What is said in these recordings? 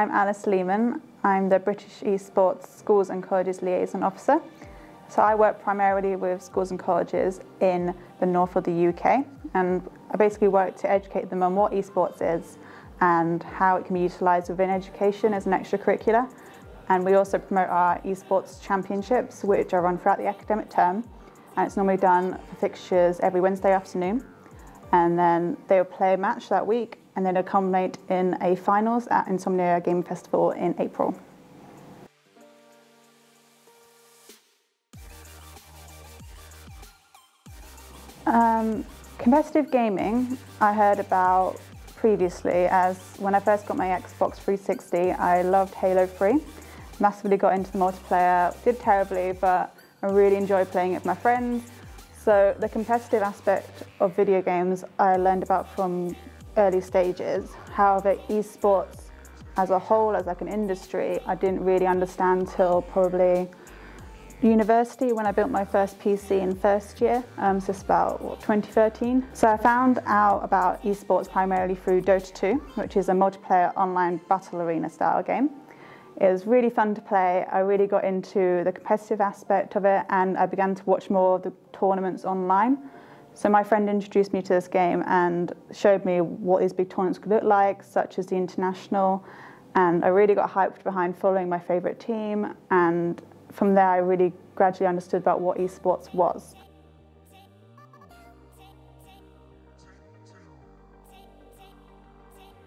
I'm Alice Leaman. I'm the British Esports Schools and Colleges Liaison Officer. So I work primarily with schools and colleges in the north of the UK, and I basically work to educate them on what esports is and how it can be utilised within education as an extracurricular. And we also promote our esports championships, which are run throughout the academic term, and it's normally done for fixtures every Wednesday afternoon. And then they'll play a match that week, and then it'll culminate in a finals at Insomnia Gaming Festival in April. Competitive gaming I heard about previously, as when I first got my Xbox 360 I loved Halo 3, massively got into the multiplayer, did terribly but I really enjoyed playing it with my friends. So the competitive aspect of video games I learned about from early stages. However, esports as a whole, as like an industry, I didn't really understand till probably university when I built my first PC in first year, so it's about 2013. So I found out about esports primarily through Dota 2, which is a multiplayer online battle arena style game. It was really fun to play. I really got into the competitive aspect of it, and I began to watch more of the tournaments online. So my friend introduced me to this game and showed me what these big tournaments could look like, such as the International, and I really got hyped behind following my favourite team, and from there I really gradually understood about what esports was.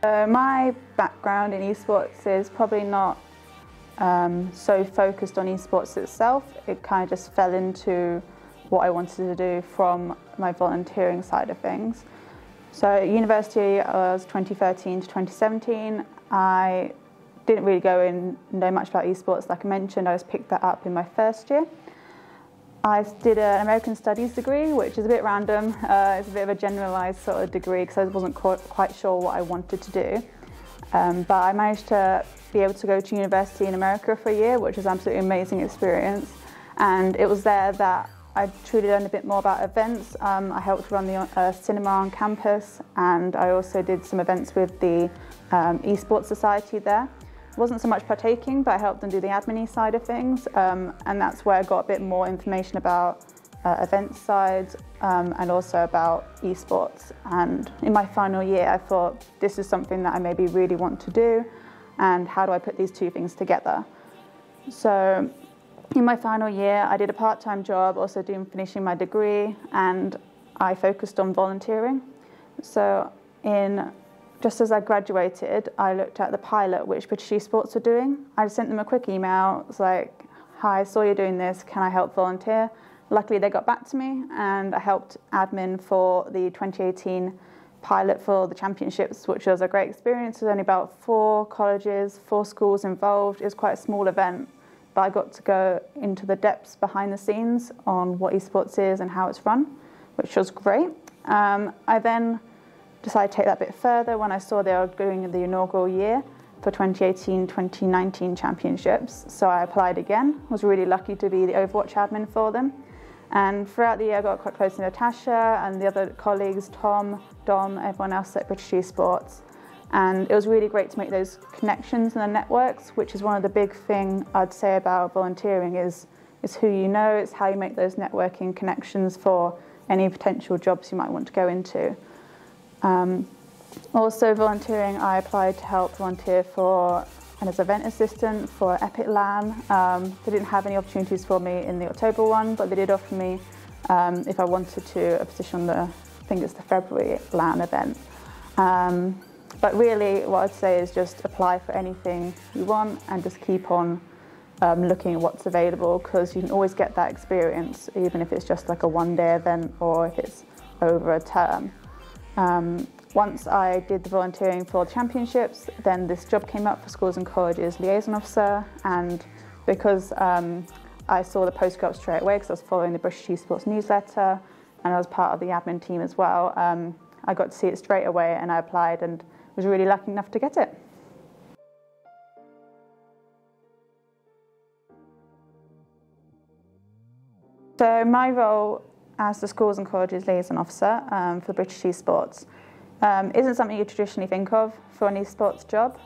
My background in esports is probably not so focused on esports itself. It kind of just fell into what I wanted to do from my volunteering side of things. So at university, I was 2013 to 2017. I didn't really know much about esports. Like I mentioned, I just picked that up in my first year. I did an American Studies degree, which is a bit random. It's a bit of a generalised sort of degree because I wasn't quite sure what I wanted to do. But I managed to be able to go to university in America for a year, which was an absolutely amazing experience. And it was there that I truly learned a bit more about events. I helped run the cinema on campus, and I also did some events with the Esports Society there. It wasn't so much partaking, but I helped them do the admin side of things, and that's where I got a bit more information about event sides and also about esports. And in my final year, I thought this is something that I maybe really want to do, and how do I put these two things together? So in my final year, I did a part-time job, also finishing my degree, and I focused on volunteering. So just as I graduated, I looked at the pilot which British Esports were doing. I sent them a quick email. It was like, hi, I saw you're doing this, can I help volunteer? Luckily they got back to me, and I helped admin for the 2018 pilot for the championships, which was a great experience. There was only about 4 colleges, 4 schools involved. It was quite a small event, but I got to go into the depths behind the scenes on what esports is and how it's run, which was great. I then decided to take that a bit further when I saw they were doing the inaugural year for 2018-2019 championships. So I applied again. I was really lucky to be the Overwatch admin for them. And throughout the year I got quite close to Natasha and the other colleagues, Tom, Dom, everyone else at British Esports. And it was really great to make those connections and the networks, which is one of the big things I'd say about volunteering is who you know, it's how you make those networking connections for any potential jobs you might want to go into. Also volunteering, I applied to help volunteer as event assistant for Epic LAN. They didn't have any opportunities for me in the October one, but they did offer me, if I wanted to, a position on I think it's the February LAN event. But really what I'd say is just apply for anything you want and just keep on looking at what's available, because you can always get that experience, even if it's just like a one-day event or if it's over a term. Once I did the volunteering for the championships, then this job came up for schools and colleges liaison officer, and because I saw the post go up straight away because I was following the British Esports newsletter and I was part of the admin team as well, I got to see it straight away and I applied and was really lucky enough to get it. So my role as the schools and colleges liaison officer for British Esports Isn't something you traditionally think of for an esports job,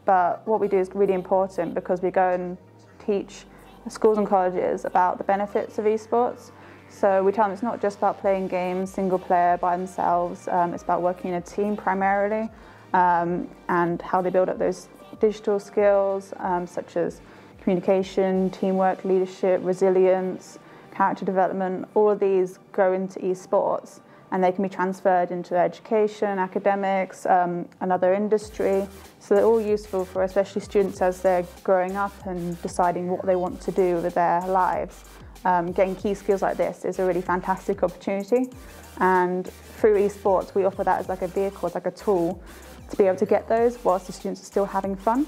but what we do is really important because we go and teach schools and colleges about the benefits of esports. So we tell them it's not just about playing games single player by themselves, it's about working in a team primarily, and how they build up those digital skills such as communication, teamwork, leadership, resilience, character development. All of these go into esports and they can be transferred into education, academics, another industry. So they're all useful for especially students as they're growing up and deciding what they want to do with their lives. Getting key skills like this is a really fantastic opportunity, and through esports we offer that as like a vehicle, as like a tool to be able to get those whilst the students are still having fun.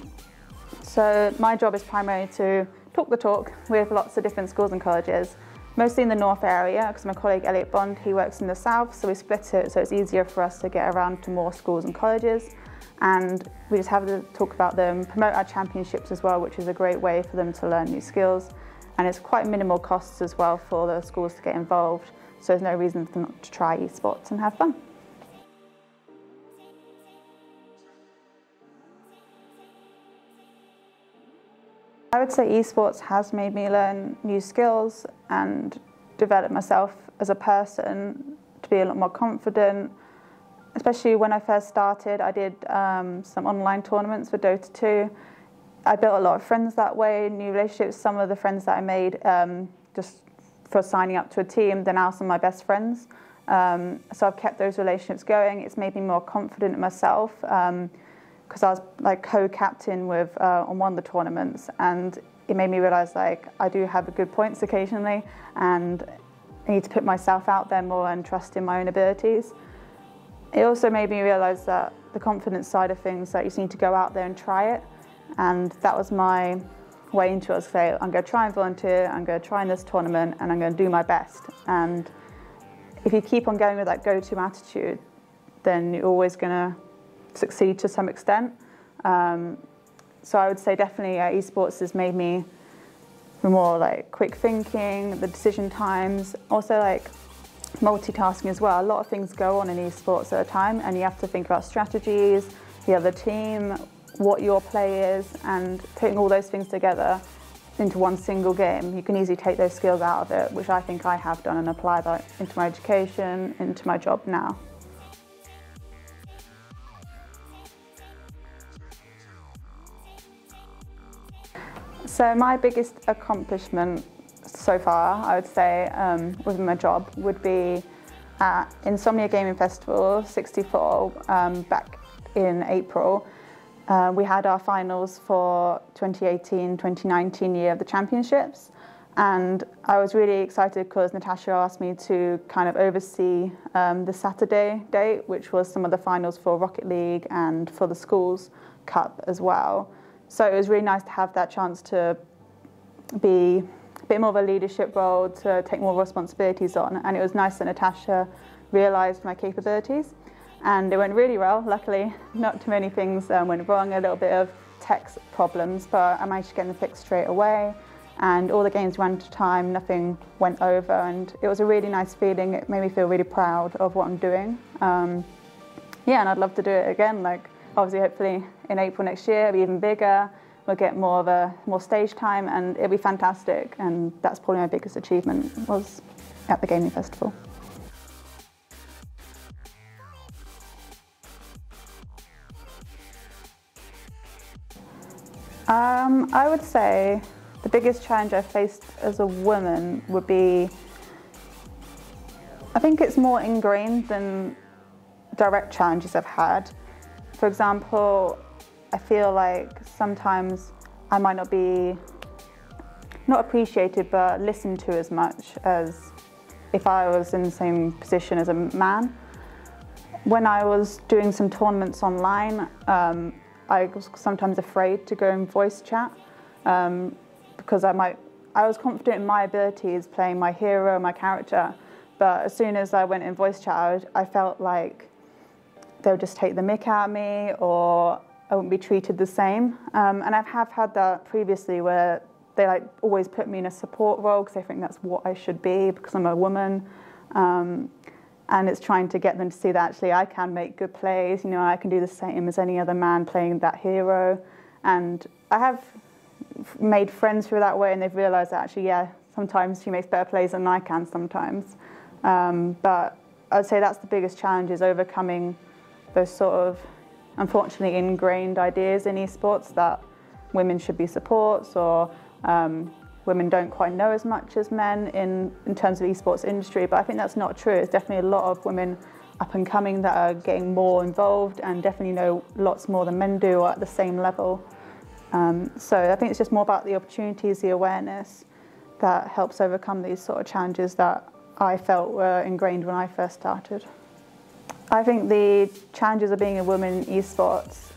So my job is primarily to talk the talk with lots of different schools and colleges, mostly in the north area because my colleague Elliot Bond, he works in the south, so we split it so it's easier for us to get around to more schools and colleges, and we just have to talk about them, promote our championships as well, which is a great way for them to learn new skills, and it's quite minimal costs as well for the schools to get involved, so there's no reason for them not to try esports and have fun. I would say esports has made me learn new skills and develop myself as a person to be a lot more confident. Especially when I first started, I did some online tournaments for Dota 2. I built a lot of friends that way, new relationships. Some of the friends that I made just for signing up to a team, they're now some of my best friends. So I've kept those relationships going. It's made me more confident in myself. Because I was like co-captain with on one of the tournaments, and it made me realise like I do have good points occasionally, and I need to put myself out there more and trust in my own abilities. It also made me realise that the confidence side of things, that you just need to go out there and try it, and that was my way into it. Say, I'm going to try and volunteer, I'm going to try in this tournament, and I'm going to do my best. And if you keep on going with that go-to attitude, then you're always going to succeed to some extent. So I would say definitely esports has made me more like quick thinking, the decision times, also like multitasking as well. A lot of things go on in esports at a time, and you have to think about strategies, the other team, what your play is, and putting all those things together into one single game. You can easily take those skills out of it, which I think I have done, and apply that into my education, into my job now. So my biggest accomplishment so far, I would say, within my job would be at Insomnia Gaming Festival 64 back in April. We had our finals for 2018-2019 year of the championships, and I was really excited because Natasha asked me to kind of oversee the Saturday date, which was some of the finals for Rocket League and for the Schools Cup as well. So it was really nice to have that chance to be a bit more of a leadership role, to take more responsibilities on, and it was nice that Natasha realised my capabilities, and it went really well. Luckily, not too many things went wrong, a little bit of tech problems, but I managed to get them fixed straight away, and all the games ran to time, nothing went over, and it was a really nice feeling. It made me feel really proud of what I'm doing. Yeah, and I'd love to do it again, like obviously hopefully in April next year, it'll be even bigger. We'll get more stage time, and it'll be fantastic. And that's probably my biggest achievement, was at the gaming festival. I would say the biggest challenge I've faced as a woman would be, I think it's more ingrained than direct challenges I've had. For example, I feel like sometimes I might not be, not appreciated, but listened to as much as if I was in the same position as a man. When I was doing some tournaments online, I was sometimes afraid to go in voice chat because I was confident in my abilities playing my hero, my character, but as soon as I went in voice chat, I felt like they would just take the mick out of me, or I wouldn't be treated the same. And I have had that previously where they like always put me in a support role because they think that's what I should be because I'm a woman. And it's trying to get them to see that actually I can make good plays, you know, I can do the same as any other man playing that hero. And I have made friends through that way, and they've realised that actually, yeah, sometimes she makes better plays than I can sometimes. But I'd say that's the biggest challenge, is overcoming those sort of, unfortunately, ingrained ideas in esports that women should be supports, or women don't quite know as much as men in terms of esports industry. But I think that's not true. There's definitely a lot of women up and coming that are getting more involved and definitely know lots more than men do, or at the same level. So I think it's just more about the opportunities, the awareness that helps overcome these sort of challenges that I felt were ingrained when I first started. I think the challenges of being a woman in esports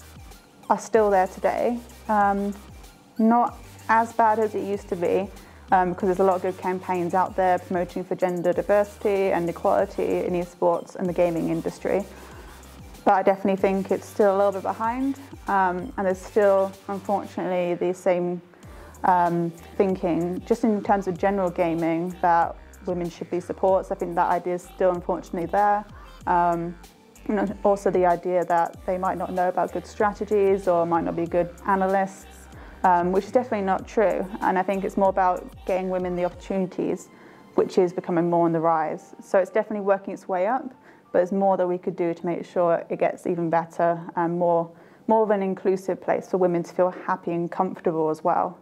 are still there today. Not as bad as it used to be, because there's a lot of good campaigns out there promoting for gender diversity and equality in esports and the gaming industry. But I definitely think it's still a little bit behind, and there's still, unfortunately, the same thinking, just in terms of general gaming, that women should be supports. I think that idea is still unfortunately there. And also the idea that they might not know about good strategies or might not be good analysts, which is definitely not true. And I think it's more about getting women the opportunities, which is becoming more on the rise. So it's definitely working its way up, but there's more that we could do to make sure it gets even better and more of an inclusive place for women to feel happy and comfortable as well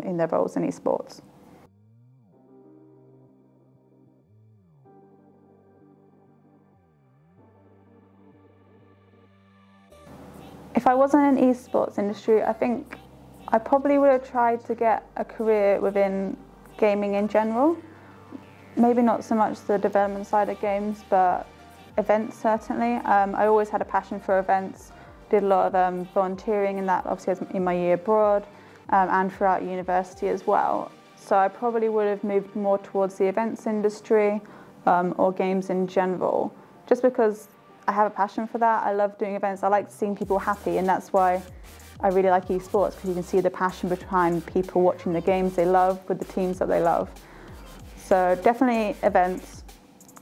in their roles in esports. If I wasn't in esports industry, I think I probably would have tried to get a career within gaming in general. Maybe not so much the development side of games, but events certainly. I always had a passion for events, did a lot of volunteering in that, obviously in my year abroad, and throughout university as well. So I probably would have moved more towards the events industry or games in general, just because I have a passion for that. I love doing events. I like seeing people happy, and that's why I really like esports, because you can see the passion behind people watching the games they love with the teams that they love. So definitely events,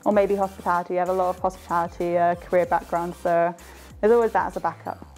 or maybe hospitality. I have a lot of hospitality career background, so there's always that as a backup.